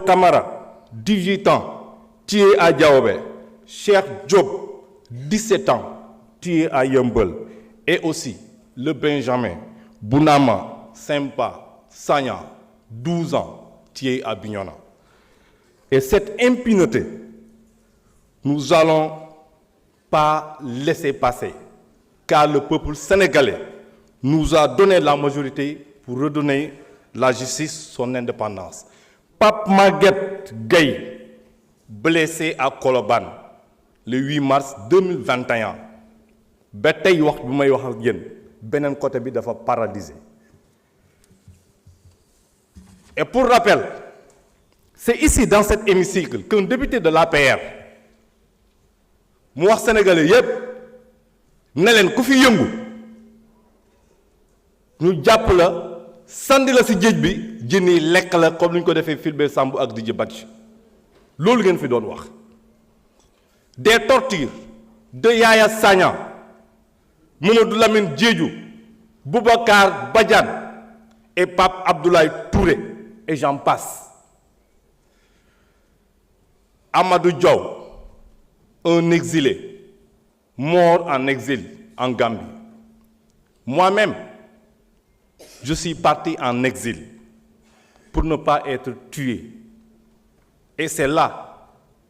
Camara, 18 ans, tué à Diaobé. Cheikh Diop, 17 ans, tué à Yeumbeul. Et aussi le Benjamin, Bounama, Sempa, Sagna, 12 ans, tué à Bignona. Et cette impunité, nous allons pas laisser passer, car le peuple sénégalais nous a donné la majorité pour redonner la justice son indépendance. Pape Maguette Gueye, blessé à Colobane le 8 mars 2021, ba tey wax bi may wax ak yéen beneen côté bi dafa paralysé. Et pour rappel, c'est ici dans cet hémicycle qu'un député de l'APR mu wax sénégalais yépp ne leen ku fi yëngu ñu jàpp la sandi la ci géej bi jën yi lekk la comme ni ñu ko defee Fulbert Sambou ak Didier Badji loolu ngeen fi doon wax. Des tortures de Yaya Sagna, Mamadou Lamine Diédhiou, Boubacar Badiane et Pape Abdoulaye Touré, et j'en passe. Amadou Diaw, un exilé, mort en exil en Gambie. Moi-même, je suis parti en exil pour ne pas être tué. Et c'est là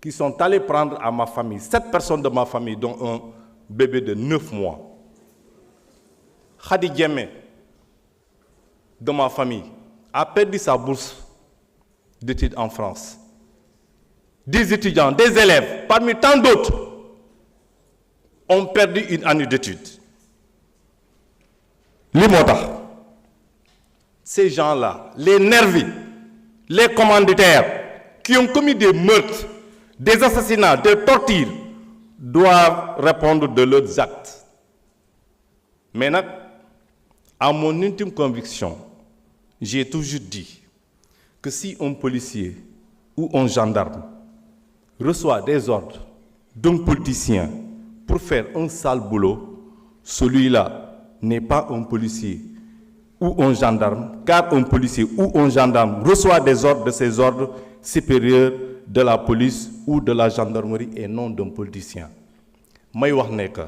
qu'ils sont allés prendre à ma famille, 7 personnes de ma famille, dont un bébé de 9 mois. Khadi Diémé, de ma famille, a perdu sa bourse d'études en France. Des étudiants, des élèves, parmi tant d'autres, ont perdu une année d'études. Ces gens-là, les nervis, les commanditaires, qui ont commis des meurtres, des assassinats, des tortures, doivent répondre de leurs actes. Mais à mon intime conviction, j'ai toujours dit que si un policier ou un gendarme reçoit des ordres d'un politicien pour faire un sale boulot, celui-là n'est pas un policier ou un gendarme, car un policier ou un gendarme reçoit des ordres de ses ordres supérieurs de la police ou de la gendarmerie et non d'un politicien. May wax ne que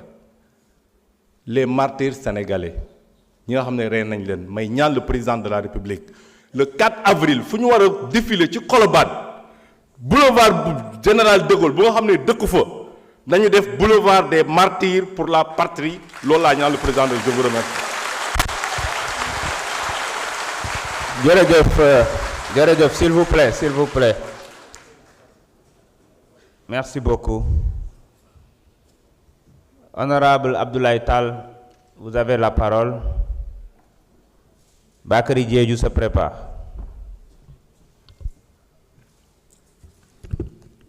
les martyrs sénégalais ñi nga xam ne rey nañ leen may ñaan le président de la République le 4 avril fu ñu war a défiler ci Colobane boulevard général de Gaulle bu nga xam ne dëkk fa nañu def boulevard des martyrs pour la patrie loolu laa ñaan le président de je vous remercie. Jërëjëf, s'il vous plaît, s'il vous plaît. Merci beaucoup. Honorable Abdoulaye Tall, vous avez la parole. Bakary Diédhiou se prépare.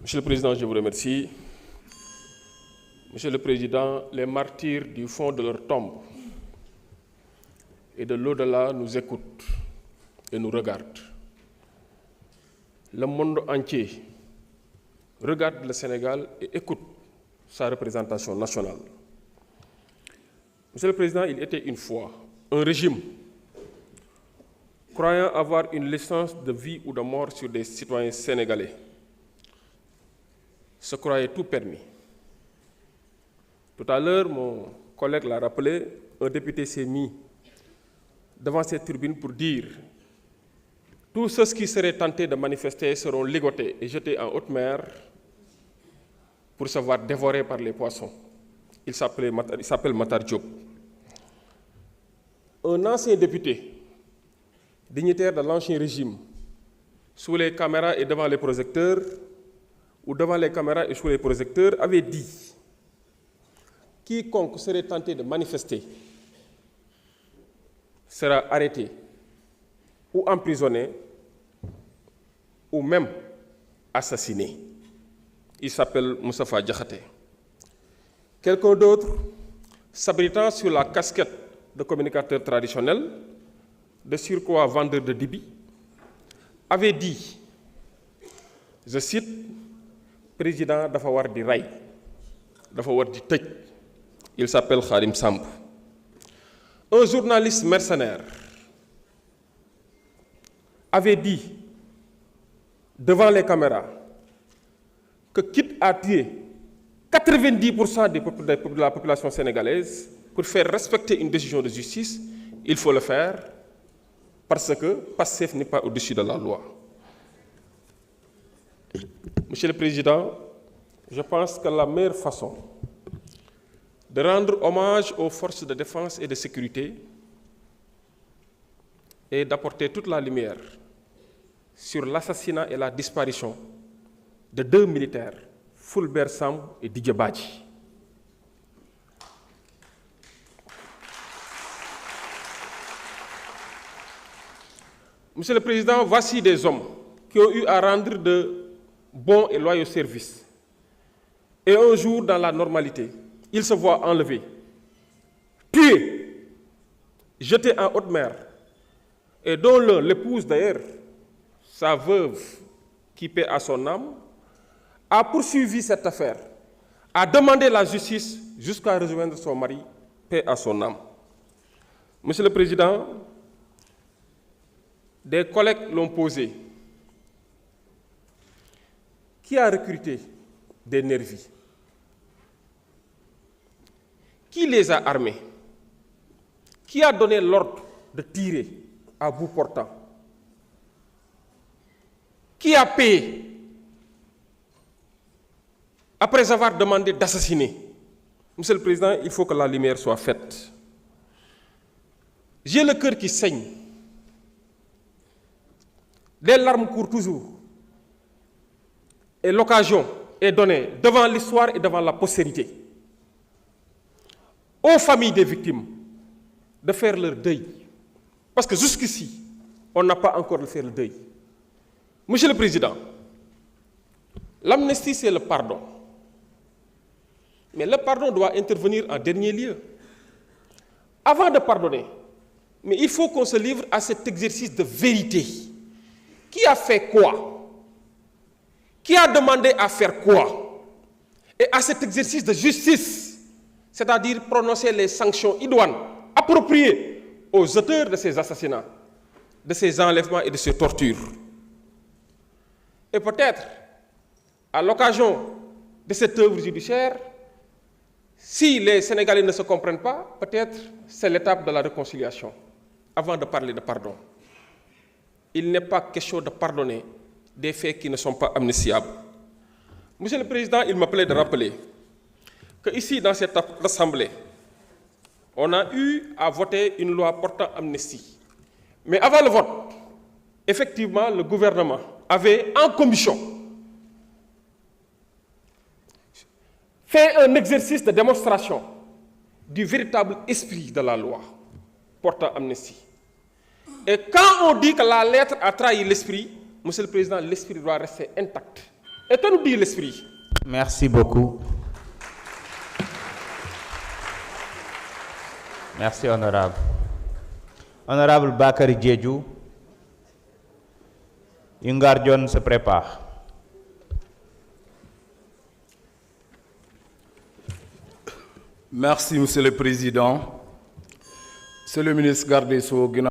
Monsieur le Président, je vous remercie. Monsieur le Président, les martyrs du fond de leur tombe et de l'au-delà nous écoutent et nous regardent. Le monde entier regarde le Sénégal et écoute sa représentation nationale. Monsieur le Président, il était une fois un régime croyant avoir une licence de vie ou de mort sur des citoyens sénégalais, se croyait tout permis. Tout à l'heure, mon collègue l'a rappelé, un député s'est mis devant cette tribune pour dire « Tous ceux qui seraient tentés de manifester seront ligotés et jetés en haute mer pour se voir dévorés par les poissons. » Il s'appelle Matar Diop. Un ancien député, dignitaire de l'ancien régime, sous les caméras et devant les projecteurs, ou devant les caméras et sous les projecteurs, avait dit « Quiconque serait tenté de manifester sera arrêté ou emprisonné ou même assassiné. » Il s'appelle Moustapha Diakhaté. Quelqu'un d'autre, s'abritant sur la casquette de communicateur traditionnel, de surcroît vendeur de dibi, avait dit, je cite, « Président dafa war di ray, dafa war di tëj ». Il s'appelle Khadim Samb. Un journaliste mercenaire avait dit devant les caméras que quitte à tuer 90% de la population sénégalaise pour faire respecter une décision de justice, il faut le faire parce que Pastef n'est pas au-dessus de la loi. Monsieur le Président, je pense que la meilleure façon de rendre hommage aux forces de défense et de sécurité est d'apporter toute la lumière sur l'assassinat et la disparition de 2 militaires, Fulbert Sambou et Didier Badji. Monsieur le Président, voici des hommes qui ont eu à rendre de bons et loyaux services. Et un jour, dans la normalité, ils se voient enlevés, tués, jetés en haute mer, et dont l'un, l'épouse d'ailleurs, sa veuve, qui paie à son âme, a poursuivi cette affaire, a demandé la justice jusqu'à rejoindre son mari, paix à son âme. Monsieur le Président, des collègues l'ont posé. Qui a recruté des nervis? Qui les a armés? Qui a donné l'ordre de tirer à bout portant? Qui a payé après avoir demandé d'assassiner? Monsieur le Président, il faut que la lumière soit faite. J'ai le cœur qui saigne. Les larmes courent toujours. Et l'occasion est donnée devant l'histoire et devant la postérité aux familles des victimes de faire leur deuil. Parce que jusqu'ici, on n'a pas encore fait le deuil. Monsieur le Président, l'amnistie, c'est le pardon. Mais le pardon doit intervenir en dernier lieu. Avant de pardonner, mais il faut qu'on se livre à cet exercice de vérité. Qui a fait quoi? Qui a demandé à faire quoi? Et à cet exercice de justice, c'est-à-dire prononcer les sanctions idoines, appropriées aux auteurs de ces assassinats, de ces enlèvements et de ces tortures. Et peut-être, à l'occasion de cette œuvre judiciaire, si les Sénégalais ne se comprennent pas, peut-être c'est l'étape de la réconciliation, avant de parler de pardon. Il n'est pas question de pardonner des faits qui ne sont pas amnistiables. Monsieur le Président, il me plaît de rappeler qu'ici, dans cette Assemblée, on a eu à voter une loi portant amnistie. Mais avant le vote, effectivement, le gouvernement avait, en commission, fait un exercice de démonstration du véritable esprit de la loi portant amnistie. Et quand on dit que la lettre a trahi l'esprit, Monsieur le Président, l'esprit doit rester intact. Et que nous dit l'esprit? Merci beaucoup. Merci, honorable. Honorable Bakary Diédhiou, Yungar John se prépare. Merci, Monsieur le Président. C'est le ministre garde des Sceaux.